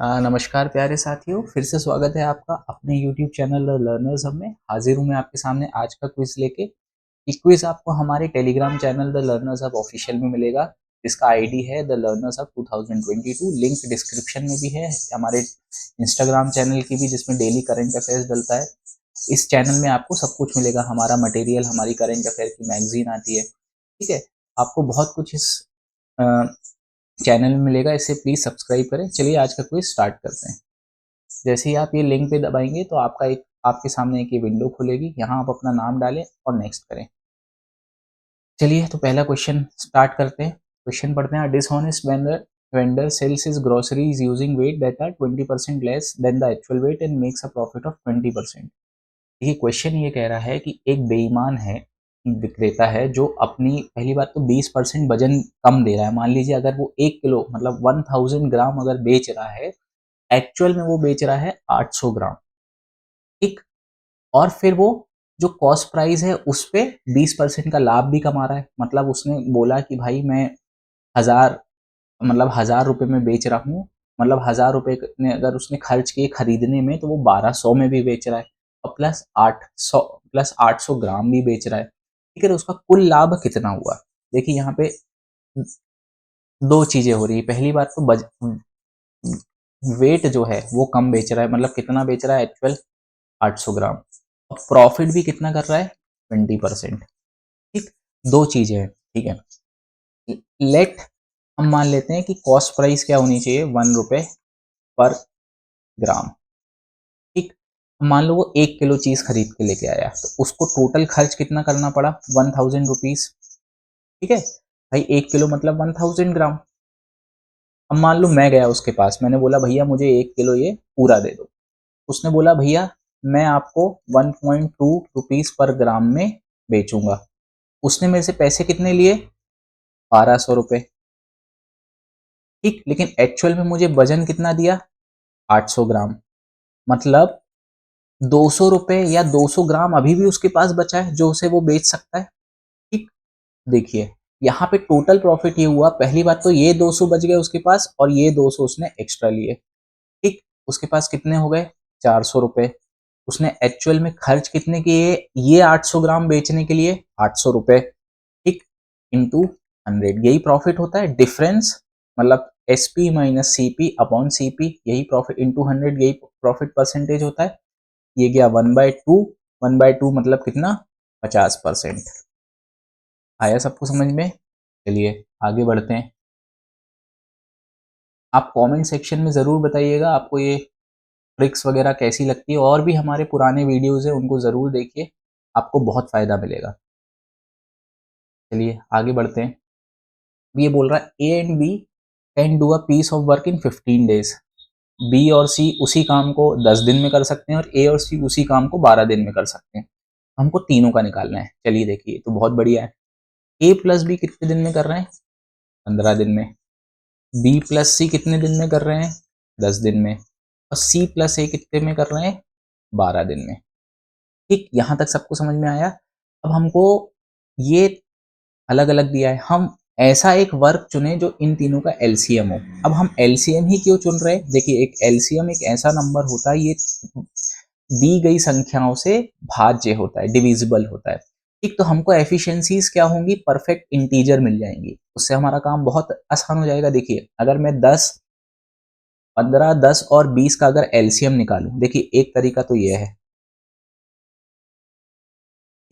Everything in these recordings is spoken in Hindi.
नमस्कार प्यारे साथियों, फिर से स्वागत है आपका अपने YouTube channel the learners hub में। हाजिर हूँ मैं आपके सामने आज का क्विज लेके। ये क्विज आपको हमारे Telegram channel the learners hub official में मिलेगा, जिसका आईडी है the learners hub 2022। Link description में भी है, हमारे इंस्टाग्राम चैनल की भी, जिसमें डेली करंट अफेयर्स डलता है। इस चैनल में आपको सब कुछ मिलेगा, हमारा मटेरियल, हमारी करंट अफेयर की मैगजीन आती है, ठीक है। आपको बहुत कुछ इस चैनल में मिलेगा, इसे प्लीज सब्सक्राइब करें। चलिए आज का क्विज स्टार्ट करते हैं। जैसे ही आप ये लिंक पे दबाएंगे तो आपके सामने एक ये विंडो खुलेगी, यहाँ आप अपना नाम डालें और नेक्स्ट करें। चलिए तो पहला क्वेश्चन स्टार्ट करते हैं। क्वेश्चन पढ़ते हैं। Dishonest vendor sells his groceries using weight that are 20% less than the actual weight and makes a profit of 20%। देखिए क्वेश्चन ये कह रहा है कि एक बेईमान है, विक्रेता है, जो अपनी, पहली बात तो 20% वजन कम दे रहा है। मान लीजिए अगर वो 1 किलो मतलब 1000 ग्राम अगर बेच रहा है, एक्चुअल में वो बेच रहा है 800 ग्राम, ठीक। और फिर वो जो कॉस्ट प्राइस है उस पे 20% का लाभ भी कमा रहा है। मतलब उसने बोला कि भाई मैं 1000 मतलब 1000 रुपये में बेच रहा हूँ, मतलब 1000 रुपये ने अगर उसने खर्च किए खरीदने में, तो वो 1200 में भी बेच रहा है, और प्लस 800 ग्राम भी बेच रहा है, ठीक है। तो उसका कुल लाभ कितना हुआ? देखिए यहाँ पे दो चीजें हो रही है। पहली बात तो वेट जो है वो कम बेच रहा है, मतलब कितना बेच रहा है एक्चुअल, 800 ग्राम। और प्रॉफिट भी कितना कर रहा है, 20%, ठीक। दो चीजें हैं, ठीक है। लेट हम मान लेते हैं कि कॉस्ट प्राइस क्या होनी चाहिए, 1 रुपए पर ग्राम, ठीक। मान लो वो 1 किलो चीज खरीद के लेके आया, तो उसको टोटल खर्च कितना करना पड़ा, 1000 रुपीज, ठीक है। भाई 1 किलो मतलब 1000 ग्राम। अब मान लो मैं गया उसके पास, मैंने बोला भैया मुझे 1 किलो ये पूरा दे दो। उसने बोला भैया मैं आपको 1.2 रुपीज पर ग्राम में बेचूंगा। उसने मेरे से पैसे कितने लिए, 1200 रुपये, ठीक। लेकिन एक्चुअल में मुझे वजन कितना दिया, 800 ग्राम। मतलब 200 रुपये या 200 ग्राम अभी भी उसके पास बचा है, जो उसे वो बेच सकता है, ठीक। देखिए यहाँ पे टोटल प्रॉफिट ये हुआ, पहली बात तो ये 200 बच गए उसके पास, और ये 200 उसने एक्स्ट्रा लिए, ठीक। उसके पास कितने हो गए, 400 रुपये। उसने एक्चुअल में खर्च कितने किए, ये 800 ग्राम बेचने के लिए, 800 रुपये, ठीक। इंटू 100, यही प्रॉफिट होता है। डिफरेंस मतलब SP minus CP upon CP, यही प्रॉफिट, इंटू 100, यही प्रॉफिट परसेंटेज होता है। ये गया 1/2, 1/2 मतलब कितना, 50%। आया सबको समझ में? चलिए आगे बढ़ते हैं। आप कमेंट सेक्शन में ज़रूर बताइएगा आपको ये ट्रिक्स वगैरह कैसी लगती है, और भी हमारे पुराने वीडियोज़ हैं उनको ज़रूर देखिए, आपको बहुत फ़ायदा मिलेगा। चलिए आगे बढ़ते हैं। ये बोल रहा है A and B can do a piece of work in 15 days. B और सी उसी काम को 10 दिन में कर सकते हैं, और ए और सी उसी काम को 12 दिन में कर सकते हैं। हमको तीनों का निकालना है। चलिए देखिए तो बहुत बढ़िया है। ए प्लस बी कितने दिन में कर रहे हैं, 15 दिन में। बी प्लस सी कितने दिन में कर रहे हैं, 10 दिन में। और सी प्लस ए कितने में कर रहे हैं, 12 दिन में, ठीक। यहां तक सबको समझ में आया? अब हमको ये अलग अलग दिया है, हम ऐसा एक वर्क चुने जो इन तीनों का एलसीएम हो। अब हम एलसीएम ही क्यों चुन रहे हैं, देखिए एक एलसीएम एक ऐसा नंबर होता है, ये दी गई संख्याओं से भाज्य होता है, डिविजिबल होता है, ठीक। तो हमको एफिशिएंसीज क्या होंगी, परफेक्ट इंटीजर मिल जाएंगी, उससे हमारा काम बहुत आसान हो जाएगा। देखिए अगर मैं 10, 15, 10 और 20 का अगर एलसीएम निकालूं, देखिए एक तरीका तो ये है,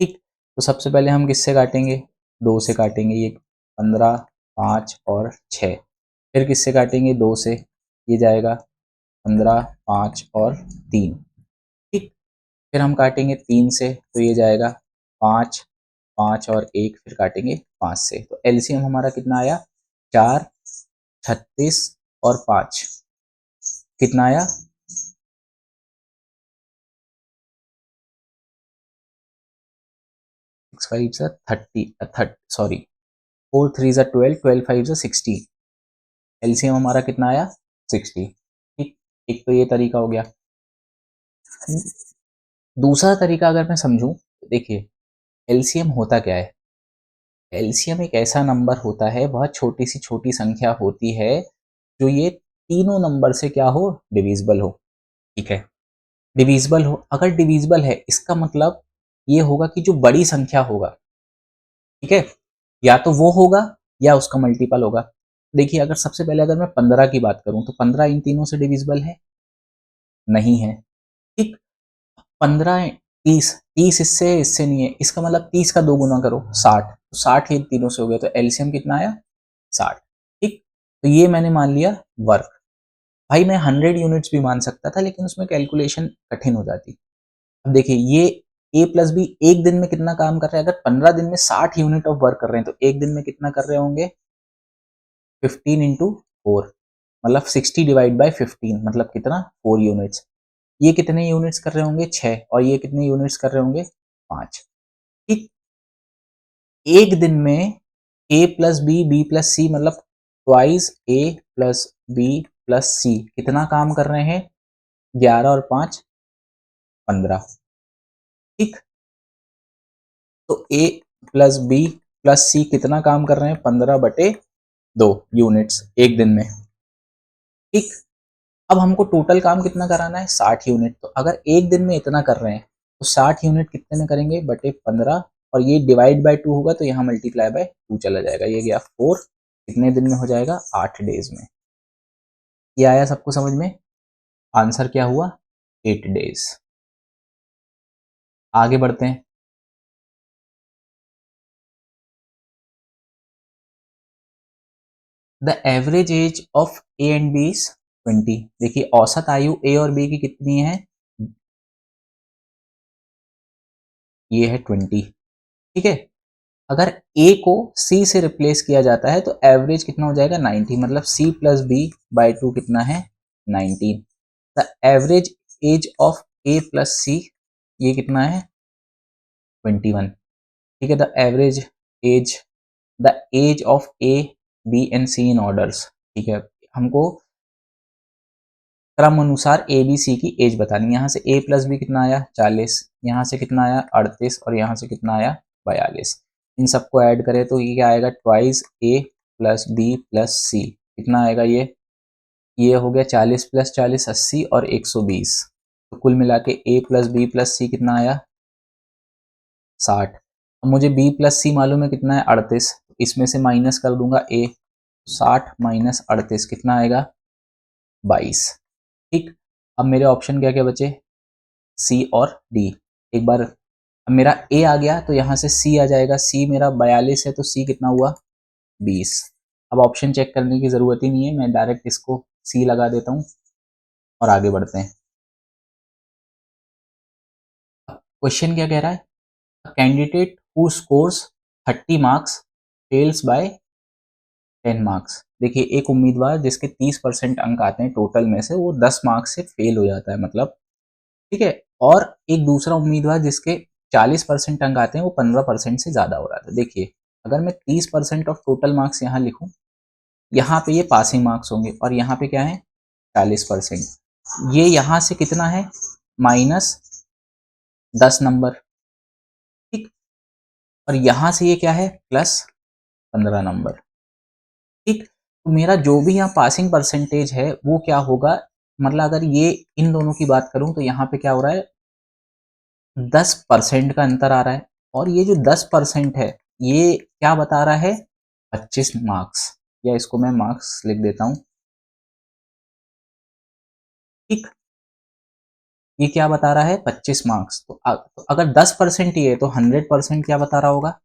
ठीक। तो सबसे पहले हम किससे काटेंगे, 2 से काटेंगे, ये 15, 5 और 6। फिर किससे काटेंगे, 2 से, ये जाएगा 15, 5 और 3, ठीक। फिर हम काटेंगे 3 से, तो ये जाएगा 5, 5 और 1, फिर काटेंगे 5 से। तो एलसीएम हमारा कितना आया, 4, 36 और 5, कितना आया, 6 5 से 30, सॉरी 4 3 से 12, 12 5 से 16, एलसीएम हमारा कितना आया, 60, ठीक। एक तो ये तरीका हो गया। दूसरा तरीका अगर मैं समझूं, तो देखिए एलसीएम होता क्या है, एलसीएम एक ऐसा नंबर होता है, बहुत छोटी सी छोटी संख्या होती है, जो ये तीनों नंबर से क्या हो, डिविजिबल हो। ठीक है, डिविजिबल हो, अगर डिविजिबल है इसका मतलब ये होगा कि जो बड़ी संख्या होगा, ठीक है, या तो वो होगा या उसका मल्टीपल होगा। देखिए अगर सबसे पहले अगर मैं 15 की बात करूं तो 15 इन तीनों से डिविजिबल है, नहीं है। ठीक, 15 30, 30 इससे इससे नहीं है, इसका मतलब 30 का 2 गुना करो 60, तो 60 ही तीनों से हो गया, तो एलसीएम कितना आया 60। ठीक, तो ये मैंने मान लिया वर्क। भाई मैं 100 यूनिट्स भी मान सकता था लेकिन उसमें कैलकुलेशन कठिन हो जाती। अब देखिए ये ए प्लस बी एक दिन में कितना काम कर रहे हैं, अगर 15 दिन में 60 यूनिट ऑफ वर्क कर रहे हैं तो एक दिन में कितना कर रहे होंगे, 15 इंटू 4, मतलब 60 डिवाइड बाई 15 मतलब कितना 4 यूनिट्स। ये कितने यूनिट्स कर रहे होंगे 6, और ये कितने यूनिट्स कर रहे होंगे 5। ठीक, एक दिन में ए प्लस बी प्लस सी मतलब ट्वाइस ए प्लस बी प्लस सी कितना काम कर रहे हैं, 11 और 5 15। ठीक, तो ए प्लस बी प्लस सी कितना काम कर रहे हैं, 15/2 यूनिट्स एक दिन में। ठीक, अब हमको टोटल काम कितना कराना है, 60 यूनिट। तो अगर एक दिन में इतना कर रहे हैं तो 60 यूनिट कितने में करेंगे, बटे 15, और ये डिवाइड बाय 2 होगा तो यहाँ मल्टीप्लाई बाय 2 चला जाएगा, ये गया 4, कितने दिन में हो जाएगा, 8 डेज में। ये आया सबको समझ में, आंसर क्या हुआ 8 डेज। आगे बढ़ते हैं। The average age of A and B is 20। देखिए औसत आयु ए और बी की कितनी है, ये है 20। ठीक है, अगर ए को सी से रिप्लेस किया जाता है तो एवरेज कितना हो जाएगा 90, मतलब सी प्लस बी बाई 2 कितना है 19। The average age of A plus C ये कितना है 21। ठीक है, the average age, the age of A B and C in orders. ठीक है, हमको क्रम अनुसार ए बी सी की एज बतानी। यहाँ से ए प्लस बी कितना आया 40, यहाँ से कितना आया 38, और यहाँ से कितना आया 42। इन सबको ऐड करें तो ये क्या आएगा, ट्वाइस ए प्लस बी प्लस सी कितना आएगा, ये हो गया 40 प्लस 40 80 और 120। तो कुल मिला के ए प्लस बी प्लस सी कितना आया 60। अब मुझे बी प्लस सी मालूम है कितना है 38, इसमें से माइनस कर दूंगा ए, 60 माइनस 38 कितना आएगा 22। ठीक, अब मेरे ऑप्शन क्या क्या बचे, सी और डी। एक बार अब मेरा ए आ गया तो यहाँ से सी आ जाएगा, सी मेरा 42 है तो सी कितना हुआ 20। अब ऑप्शन चेक करने की ज़रूरत ही नहीं है, मैं डायरेक्ट इसको सी लगा देता हूँ और आगे बढ़ते हैं। क्वेश्चन क्या कह रहा है, candidate who scores 30 marks fails by 10 marks. देखिए एक उम्मीदवार जिसके 30% अंक आते हैं टोटल में से, वो 10 मार्क्स से फेल हो जाता है मतलब। ठीक है, और एक दूसरा उम्मीदवार जिसके 40% अंक आते हैं वो 15% से ज़्यादा हो रहा था। देखिए अगर मैं 30% ऑफ टोटल मार्क्स यहाँ लिखूँ, यहाँ पे ये पासिंग मार्क्स होंगे और यहाँ पे क्या है 40%, ये यहाँ से कितना है माइनस 10 नंबर। ठीक, और यहाँ से ये क्या है प्लस 15 नंबर। ठीक, तो मेरा जो भी यहाँ पासिंग परसेंटेज है वो क्या होगा, मतलब अगर ये इन दोनों की बात करूं तो यहाँ पे क्या हो रहा है 10% का अंतर आ रहा है, और ये जो 10% है ये क्या बता रहा है 25 मार्क्स, या इसको मैं मार्क्स लिख देता हूँ। ठीक, ये क्या बता रहा है 25 मार्क्स, तो अगर 10% ही है तो 100% क्या बता रहा होगा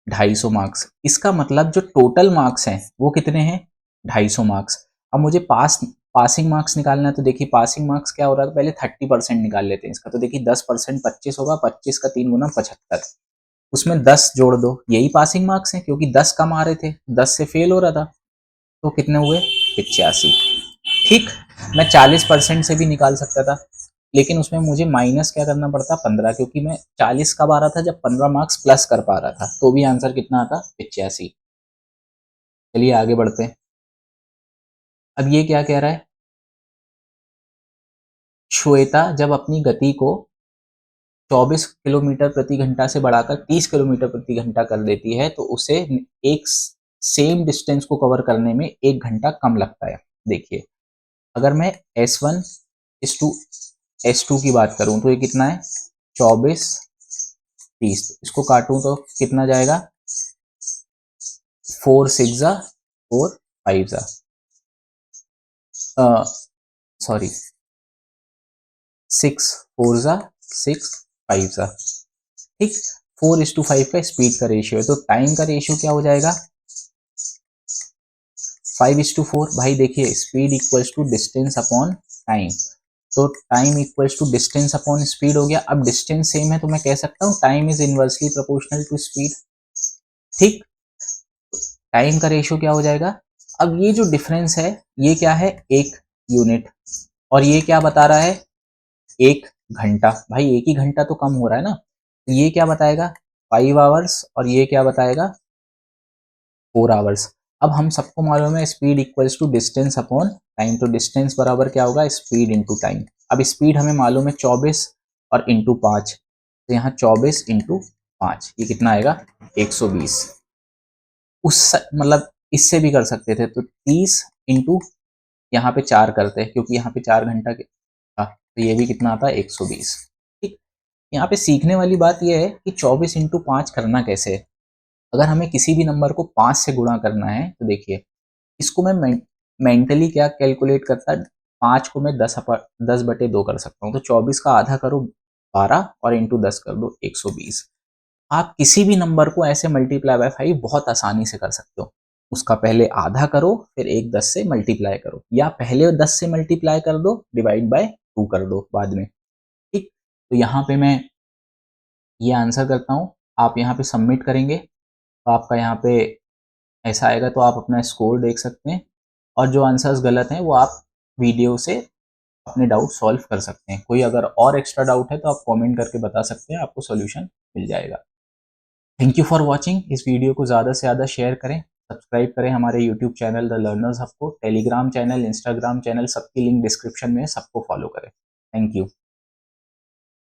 250 मार्क्स। इसका मतलब जो टोटल मार्क्स हैं वो कितने हैं 250 मार्क्स। अब मुझे पासिंग मार्क्स निकालना है, तो देखिए पासिंग मार्क्स क्या हो रहा है, पहले 30% निकाल लेते हैं इसका। तो देखिए 10% 25 होगा, 25 का 3 गुना 75, उसमें 10 जोड़ दो, यही पासिंग मार्क्स हैं क्योंकि 10 कम आ रहे थे, 10 से फेल हो रहा था। तो कितने हुए 85। ठीक, मैं 40% से भी निकाल सकता था लेकिन उसमें मुझे माइनस क्या करना पड़ता 15, क्योंकि मैं 40 कब आ रहा था जब 15 मार्क्स प्लस कर पा रहा था, तो भी आंसर कितना आता 85। चलिए आगे बढ़ते हैं। अब ये क्या कह रहा है, श्वेता जब अपनी गति को 24 किलोमीटर प्रति घंटा से बढ़ाकर 30 किलोमीटर प्रति घंटा कर देती है तो उसे एक सेम डिस्टेंस को कवर करने में 1 घंटा कम लगता है। देखिए अगर मैं S1 इस टू S2 की बात करूं तो ये कितना है 24 30, इसको काटूं तो कितना जाएगा 4 6 जा 4 5 जा सॉरी 6 4 जा 6 5 जा ठीक। 4:5 का स्पीड का रेशियो है तो टाइम का रेशियो क्या हो जाएगा 5:4। भाई देखिए speed equals to distance upon time, तो time equals to distance upon speed हो गया। अब डिस्टेंस सेम है तो मैं कह सकता हूँ time is inversely proportional to speed. ठीक, टाइम का रेशियो क्या हो जाएगा। अब ये जो डिफरेंस है ये क्या है 1 यूनिट, और ये क्या बता रहा है 1 घंटा। भाई 1 ही घंटा तो कम हो रहा है ना, तो ये क्या बताएगा 5 आवर्स और ये क्या बताएगा 4 आवर्स। अब हम सबको मालूम है speed equals to distance upon time, तो डिस्टेंस बराबर क्या होगा स्पीड इंटू टाइम। अब स्पीड हमें मालूम है 24 और इंटू 5, तो यहाँ 24 इंटू 5 ये कितना आएगा 120। उस मतलब इससे भी कर सकते थे तो 30 इंटू यहाँ पे 4 करते हैं क्योंकि यहाँ पे 4 घंटा था, तो ये भी कितना आता है 120। ठीक, यहाँ पे सीखने वाली बात यह है कि 24 इंटू 5 करना कैसे है। अगर हमें किसी भी नंबर को 5 से गुणा करना है तो देखिए इसको मैं मेंटली क्या कैलकुलेट करता, 5 को मैं 10/2 कर सकता हूँ, तो 24 का आधा करो 12 और इंटू 10 कर दो 120। आप किसी भी नंबर को ऐसे मल्टीप्लाई बाय 5 बहुत आसानी से कर सकते हो। उसका पहले आधा करो फिर 10 से मल्टीप्लाई करो, या पहले 10 से मल्टीप्लाई कर दो डिवाइड बाय 2 कर दो बाद में। ठीक, तो यहाँ पे मैं ये आंसर करता हूँ, आप यहाँ पे सबमिट करेंगे तो आपका यहाँ पे ऐसा आएगा, तो आप अपना स्कोर देख सकते हैं। और जो आंसर्स गलत हैं वो आप वीडियो से अपने डाउट सॉल्व कर सकते हैं। कोई अगर और एक्स्ट्रा डाउट है तो आप कमेंट करके बता सकते हैं, आपको सॉल्यूशन मिल जाएगा। Thank you for watching. इस वीडियो को ज़्यादा से ज़्यादा शेयर करें, सब्सक्राइब करें हमारे YouTube channel the learners hub को, टेलीग्राम चैनल, इंस्टाग्राम चैनल सबकी लिंक डिस्क्रिप्शन में है, सबको फॉलो करें। Thank you.